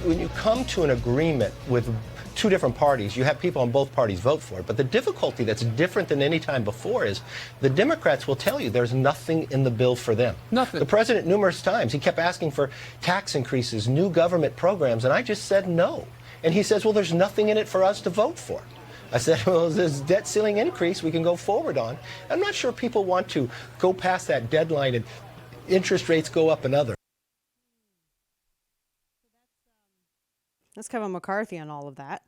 when you come to an agreement with two different parties, you have people on both parties vote for it. But the difficulty that's different than any time before is the Democrats will tell you there's nothing in the bill for them. Nothing. The president, numerous times, he kept asking for tax increases, new government programs, and I just said no. And he says, well, there's nothing in it for us to vote for. I said, well, this debt ceiling increase we can go forward on. I'm not sure people want to go past that deadline and interest rates go up another. That's Kevin McCarthy on all of that.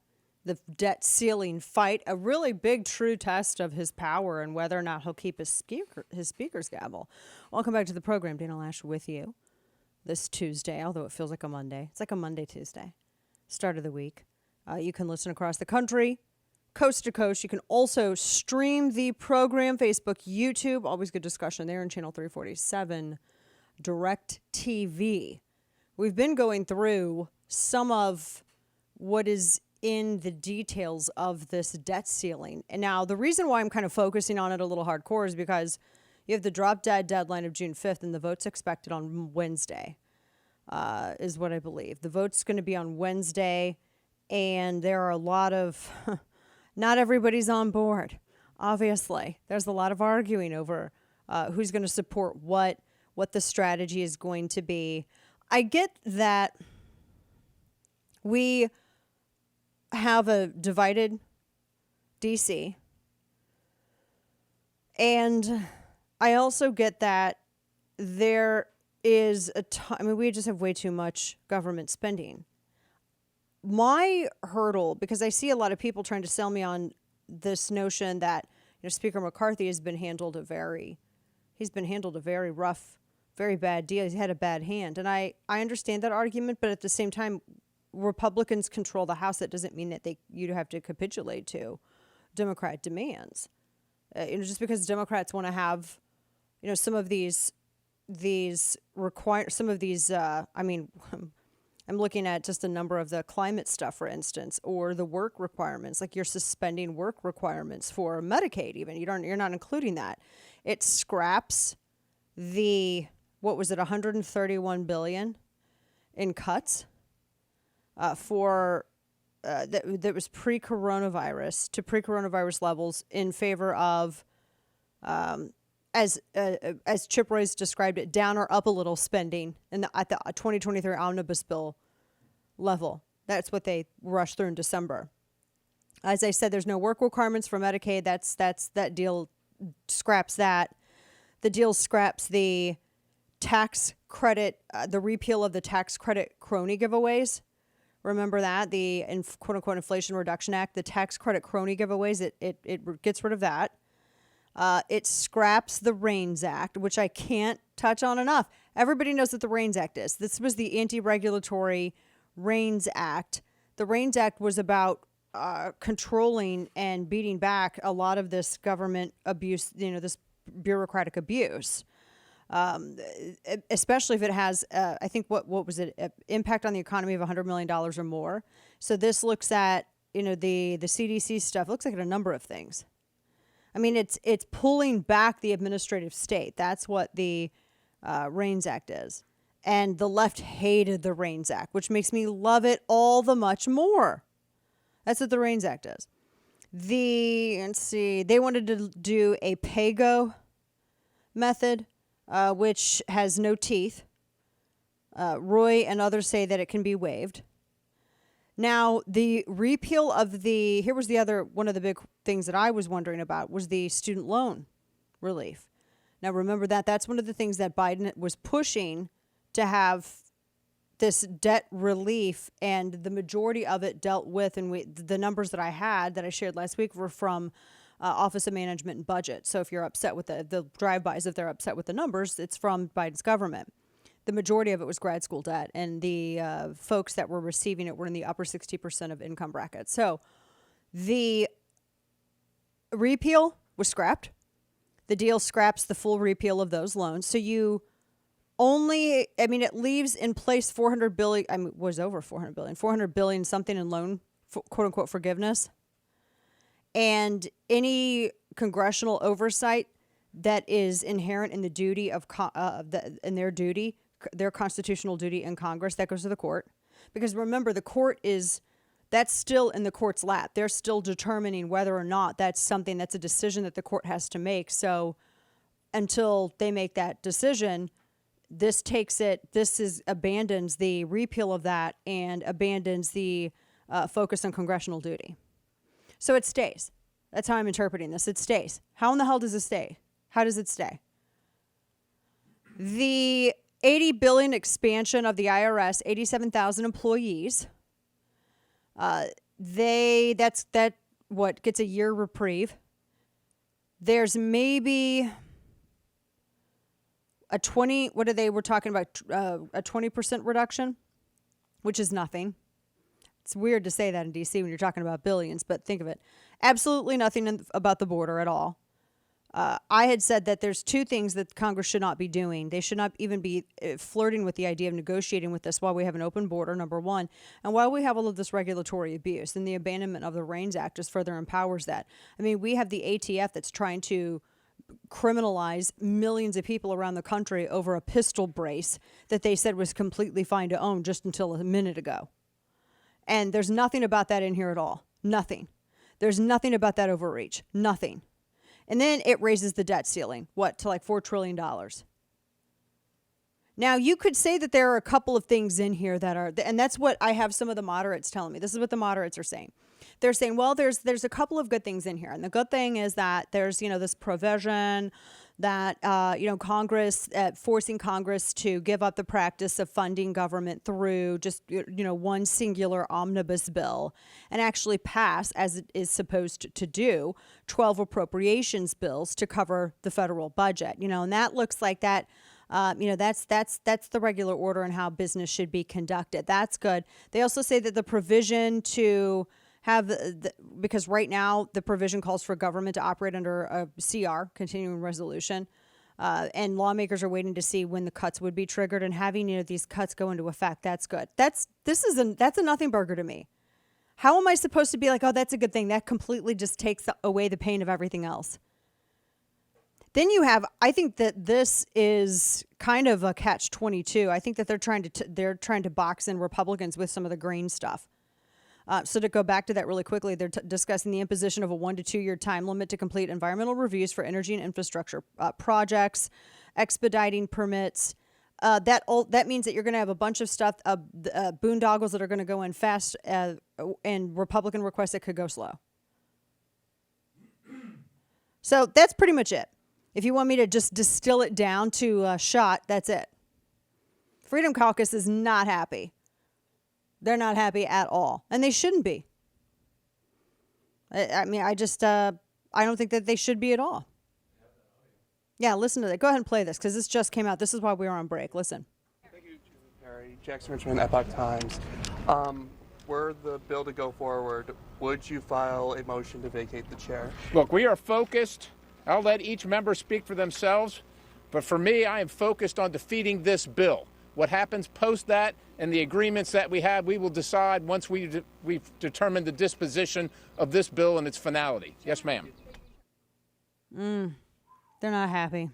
The debt ceiling fight, a really big, true test of his power and whether or not he'll keep his speaker's gavel. Welcome back to the program. Dana Loesch with you this Tuesday, although it feels like a Monday. It's like a Monday, Tuesday, start of the week. You can listen across the country, coast to coast. You can also stream the program, Facebook, YouTube. Always good discussion there, and Channel 347, Direct TV. We've been going through some of what is in the details of this debt ceiling. And now the reason why I'm kind of focusing on it a little hardcore is because you have the drop dead deadline of June 5th and the vote's expected on Wednesday, is what I believe. The vote's going to be on Wednesday, and there are a lot of, not everybody's on board, obviously. There's a lot of arguing over who's going to support what the strategy is going to be. I get that we have a divided D.C. And I also get that there is we just have way too much government spending. My hurdle, because I see a lot of people trying to sell me on this notion that Speaker McCarthy has been handled a very rough, very bad deal. He's had a bad hand. And I understand that argument, but at the same time, Republicans control the House. That doesn't mean that you have to capitulate to Democrat demands. Just because Democrats want to have, some of these I'm looking at just a number of the climate stuff, for instance, or the work requirements, like you're suspending work requirements for Medicaid. Even you're not including that. It scraps the $131 billion in cuts. That was pre-coronavirus to pre-coronavirus levels in favor of, as Chip Royce described it, down or up a little spending at the 2023 omnibus bill level. That's what they rushed through in December. As I said, there's no work requirements for Medicaid. That deal scraps that. The deal scraps the tax credit, the repeal of the tax credit crony giveaways. Remember that, the quote-unquote Inflation Reduction Act, the tax credit crony giveaways, it gets rid of that. It scraps the REINS Act, which I can't touch on enough. Everybody knows what the REINS Act is. This was the anti-regulatory REINS Act. The REINS Act was about controlling and beating back a lot of this government abuse, this bureaucratic abuse. Especially if it has, I think, what was it, impact on the economy of $100 million or more. So this looks at, the CDC stuff. It looks like a number of things. I mean, it's pulling back the administrative state. That's what the REINS Act is. And the left hated the REINS Act, which makes me love it all the much more. That's what the REINS Act is. They wanted to do a pay-go method, which has no teeth. Roy and others say that it can be waived. Now, the repeal of here was the other, one of the big things that I was wondering about was the student loan relief. Now, remember that's one of the things that Biden was pushing to have this debt relief, and the majority of it dealt with, and the numbers that I shared last week were from Office of Management and Budget. So if you're upset with the drive-bys, if they're upset with the numbers, it's from Biden's government. The majority of it was grad school debt, and the folks that were receiving it were in the upper 60% of income bracket. So the repeal was scrapped. The deal scraps the full repeal of those loans. So it leaves in place $400 billion, was over $400 billion, $400 billion something in loan, quote-unquote, forgiveness. And any congressional oversight that is inherent in the duty of in their duty, their constitutional duty in Congress, that goes to the court. Because remember, that's still in the court's lap. They're still determining whether or not that's a decision that the court has to make. So until they make that decision, this abandons the repeal of that and abandons the focus on congressional duty. So it stays. That's how I'm interpreting this. It stays. How in the hell does it stay? How does it stay? The $80 billion expansion of the IRS, 87,000 employees. Gets a year reprieve. There's maybe a 20% reduction, which is nothing. It's weird to say that in DC when you're talking about billions, but think of it. Absolutely nothing about the border at all. I had said that there's two things that Congress should not be doing. They should not even be flirting with the idea of negotiating with us while we have an open border, number one. And while we have all of this regulatory abuse, and the abandonment of the REINS Act just further empowers that. I mean, we have the ATF that's trying to criminalize millions of people around the country over a pistol brace that they said was completely fine to own just until a minute ago. And there's nothing about that in here at all. Nothing. There's nothing about that overreach. Nothing. And then it raises the debt ceiling, to like $4 trillion. Now, you could say that there are a couple of things in here that are, and that's what I have some of the moderates telling me. This is what the moderates are saying. They're saying, well, there's a couple of good things in here. And the good thing is that there's, this provision that, Congress, forcing Congress to give up the practice of funding government through just, one singular omnibus bill and actually pass, as it is supposed to do, 12 appropriations bills to cover the federal budget, and that looks like that. That's the regular order and how business should be conducted. That's good. They also say that the provision to have because right now the provision calls for government to operate under a CR, continuing resolution, and lawmakers are waiting to see when the cuts would be triggered, and having these cuts go into effect. That's good. That's a nothing burger to me. How am I supposed to be like, oh, that's a good thing? That completely just takes away the pain of everything else. Then I think that this is kind of a catch-22. I think that they're trying to box in Republicans with some of the green stuff. So to go back to that really quickly, they're discussing the imposition of a 1 to 2 year time limit to complete environmental reviews for energy and infrastructure projects, expediting permits. That means that you're going to have a bunch of stuff, boondoggles that are going to go in fast, and Republican requests that could go slow. So that's pretty much it. If you want me to just distill it down to a shot, that's it. Freedom Caucus is not happy. They're not happy at all. And they shouldn't be. I don't think that they should be at all. Yeah, listen to that. Go ahead and play this, because this just came out. This is why we were on break. Listen. Thank you, Perry. Jackson Richmond, Epoch Times. Were the bill to go forward, would you file a motion to vacate the chair? Look, we are focused. I'll let each member speak for themselves. But for me, I am focused on defeating this bill. What happens post that and the agreements that we have, we will decide once we've determined the disposition of this bill and its finality. Yes, ma'am. They're not happy.